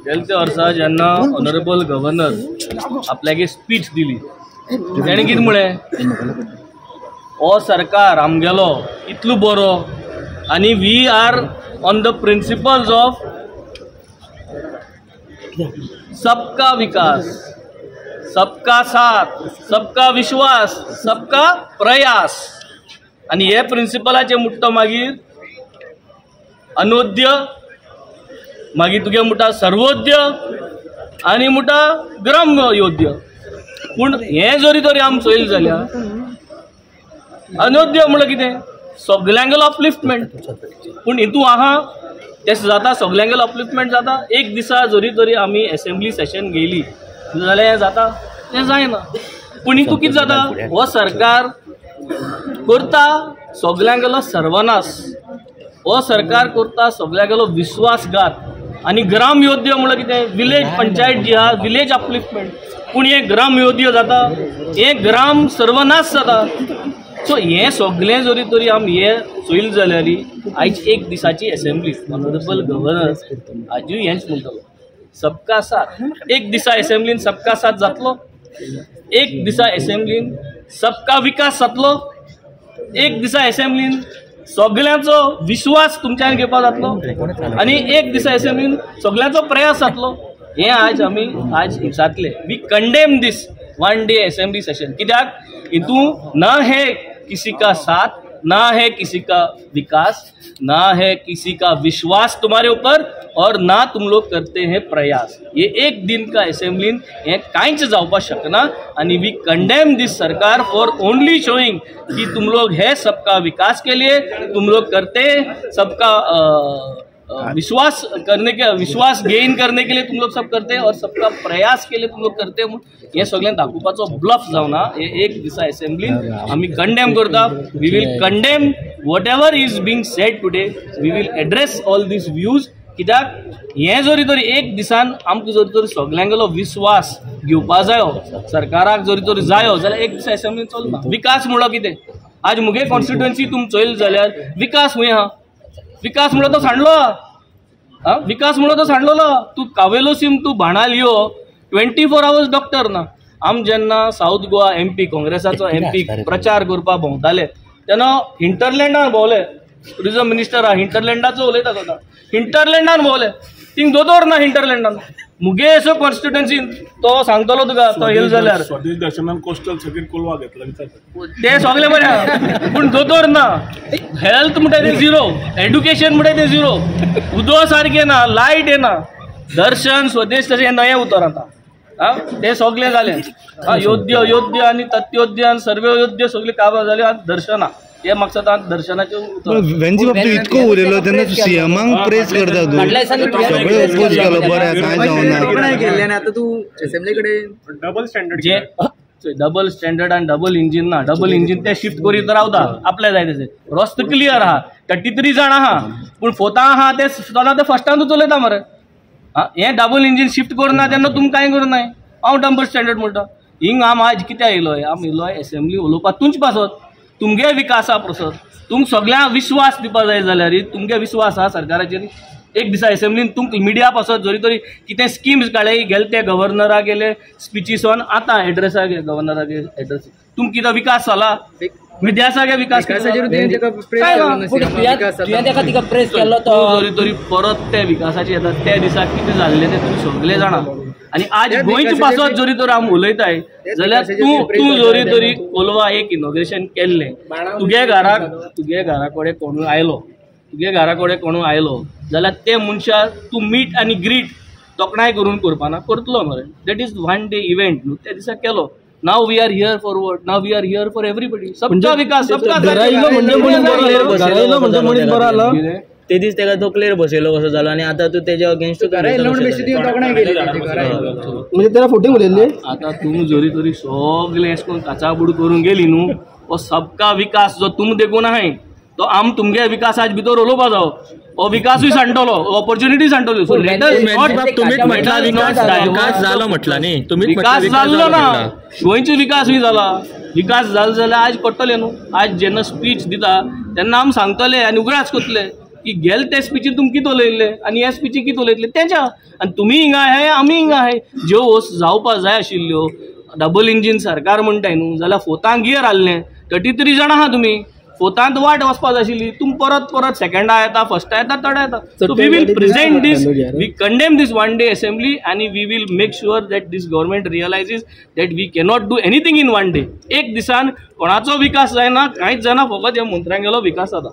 गेल्या वर्सा जेन्ना ऑनरेबल गव्हर्नर आपल्यागे स्पीच दिली तेणे कितें म्हळें, हो सरकार आमगेलो इतलो बरो आनी we are on the principles of सबका विकास, सबका साथ, सबका विश्वास, सबका प्रयास. आनी हे प्रिंसिपलाचे मुट्टो मागीर अनोद्य, मागीर तुगे मुटा सर्वोद्य आनी मुटा ग्राम्य योद्य. पूण हें जरी तरी आमी चोयल जाल्या अनोद्य म्हणल्यार कितें, सगल्यांगेलो अपलिफ्टमेंट. पूण हितून आहा तें जाता, सगल्यांगेलो अपलिफ्टमेंट जाता. एक दिसा जरी तरी आमी असेंब्ली सेशन घेयली जाल्यार हें जाता, तें जायना. पूण हितून कितें जाता, हो सरकार करता सगल्यांगेलो सर्वनाश, हो सरकार करता सगल्यांगेलो विश्वासघात. आनी ग्राम योद्य म्हणल्यार कितें, विलेज पंचायत जी आहा, विलेज अपलिफ्टमेंट. पूण हे ग्राम योद्य जाता, हे ग्राम सर्वनाश जाता. सो हें सगळें जरी तरी आमी हे चोयल जाल्यार आयज एक दिसाची असेंब्ली ऑनरेबल गव्हर्नर आजूय हेंच म्हणटलो, सबका साथ. एक दिसा असेंब्लीन सबका साथ जातलो, एक दिसा असेंब्लीन सबका विकास जातलो, एक दिसा असेंब्लीन सगळ्यांचो विश्वास तुमच्यान घेवपा जातलो, आनी एक दिसा असेंब्लीन सगळ्यांचो प्रयास जातलो. हें आज आमी आज हिंसातले. We condemn this one day assembly session. कित्याक हितून ना है किसी का साथ, ना है किसी का विकास, ना है किसी का विश्वास तुम्हारे ऊपर, और ना तुम लोग करते हैं प्रयास. ये एक दिन का असेंब्लीन हे कांयच जावपाक शकना. आनी वी कंडेम दिस सरकार फॉर ओनली शोइंग कि तुम लोग है सबका विकास के लिए, तुम लोग करते सबका विश्वास गेन करने के लिए तुम लोग सब करते, और सबका प्रयास के लिए तुम लोग करते. हे सगळें दाखोवपाचो ब्लफ जावना. हे एक दिसा असेंब्लीन आमी कंडेम करता. We will condemn whatever is being said today. We will address all these views. कित्याक हें जरी तरी एक दिसान आमकां जरी तरी सगल्यांगेलो विश्वास घेवपा जायो, सरकाराक जरी तरी जायो जाल्यार एक दिसा असेंब्लीन चलना. विकास म्हणलो कितें, आज मुगे कॉन्स्टिट्युएन्सी तुम चोयल जाल्यार विकास खंय आहा, विकास म्हणलो तो सांडलो हा, विकास म्हणलो तो सांडलोलो. तूं कावेलो सीम तूं बाणाल यो 24 hours डॉक्टर ना. आम जेन्ना साऊथ गोवा MP काँग्रेसाचो MP प्रचार करपा भोंवताले तेन्ना हिंटरलँडान भोंवले. टुरिजम मिनिस्टर हिंटरलँडाचो उलयता तो, हिंटरलँडान भोंवले. थिंग दोतोर ना हिंटरलँडान. मुगे असो कॉन्स्टिट्युएन्सी तो सांगतलो तुका, तो येल जाल्यार स्वदेश दर्शनान कोस्टल सगळी कोलवा घेतला ते सगळे बरें आहा, पूण दोतोर ना. हेल्थ म्हणटा ते झिरो, एड्युकेशन म्हणटा ते झिरो, उदक सारकें ना, लायट येना. दर्शन स्वदेश तशें नये उतर आता ते सगळे जाले. योद्य योद्य आनी तत्योद्य आनी सर्वयोद्य सगळी काबां जाली. आनी दर्शना हे म्हाका सांगता दर्शनाचे वेंजी बाब तूं इतको उलयलो तेन्ना सीएमाक प्रेज करता तूं, सगळे अपोज केलो, बरें कांय जावना. आतां तूं असेंब्ली कडेन डबल स्टँडर्ड जे डबल स्टँडर्ड आनी डबल इंजीन ना. डबल इंजीन ते शिफ्ट करीत रावता आपल्या जाय तशें. रस्तो क्लियर आहा, 33 जाण आहा, पूण फोता आहा ते ते फस्टानूच चलयता मरे. हें डबल इंजीन शिफ्ट करना तेन्ना तुमकां कांय करनाय. हांव डबल स्टँडर्ड म्हणटा. हिंग आम आज कित्याक येयलोय, आमी येयलोय असेंब्ली उलोवपा तुमचे पासत, तुमगे विकासा पासत. तुमकां सगळ्यांक विश्वास दिवपा जाय जाल्यार तुमगे विश्वास आहा सरकाराचेर. एक दिसा असेंब्लीन तुमकां मिडिया पासत जरी तरी कितें स्किम्स काडले गेले ते गव्हर्नराक गेले स्पिचीसोन, आतां एड्रेसाक गव्हर्नराक एड्रेस. तुमकां कितें विकास जाला, मिडियासागे विकास जरी तरी परत ते विकासाचे येतात. त्या दिसाक कितें जाल्लें ते तुमी सगळे जाणा. आनी आज गोंयचे पासत जरी तर आमी उलयताय जाल्यार तूं जरी तरी कोलवा एक इनॉग्रेशन केल्लें, तुगे घरा कडेन कोणूय आयलो, तुगे घरा कडेन कोणूय आयलो जाल्यार ते मनशाक तूं मीट आनी ग्रीट तोखणाय करून करपाना, करतलो मरे. That is one day event न्हू, त्या दिसा केलो. Now we are here forward, now we are here for everybody. सबका विकास, सबका ते दीस तेका तकलेर बसयलो कसो जालो, आनी आतां तूं तेज्या अगेन्स्ट म्हणजे त्याला फोटो उलयल्ले. आतां तूं जरी तरी सगळे अशें करून काचाबूड करून गेली न्हू, हो सबका विकास जो तुम देखून आहाय तो आम तुमगे विकासाच भितर उलोवपा जावो. हो विकासूय सांडटलो, ऑपॉर्च्युनिटी सांडटली. सो विकास जालो म्हटला न्ही, विकास जाल्लो ना, गोंयचो विकासूय जाला. विकास जालो जाल्यार आज पडटले न्हू. आज जेन्ना स्पीच दिता तेन्ना आमी सांगतले आनी उगडास करतले. की गेल त्या स्पिचीन तुमी कितें उलयल्ले आनी ह्या स्पिचीन कितें उलयतले तेच्या आनी तुमी हिंगा आहाय आमी हिंगा आहाय ज्यो वस्त जावपाक जाय आशिल्ल्यो डबल इंजीन सरकार म्हणटाय न्हू जाल्यार फोर्तांक गियर आहलें 33 जाणां आहा तुमी फोर्तांत वाट वचपाक जाय आशिल्ली तुमी परत परत सेकंडा येता फर्स्टा येता थर्डा येता so we will present this we condemn this one day assembly आनी we will make sure that this government realises that we cannot do anything in one day एक दिसान कोणाचो विकास जायना कांयच जायना फकत ह्या मंत्र्यांगेलो विकास जाता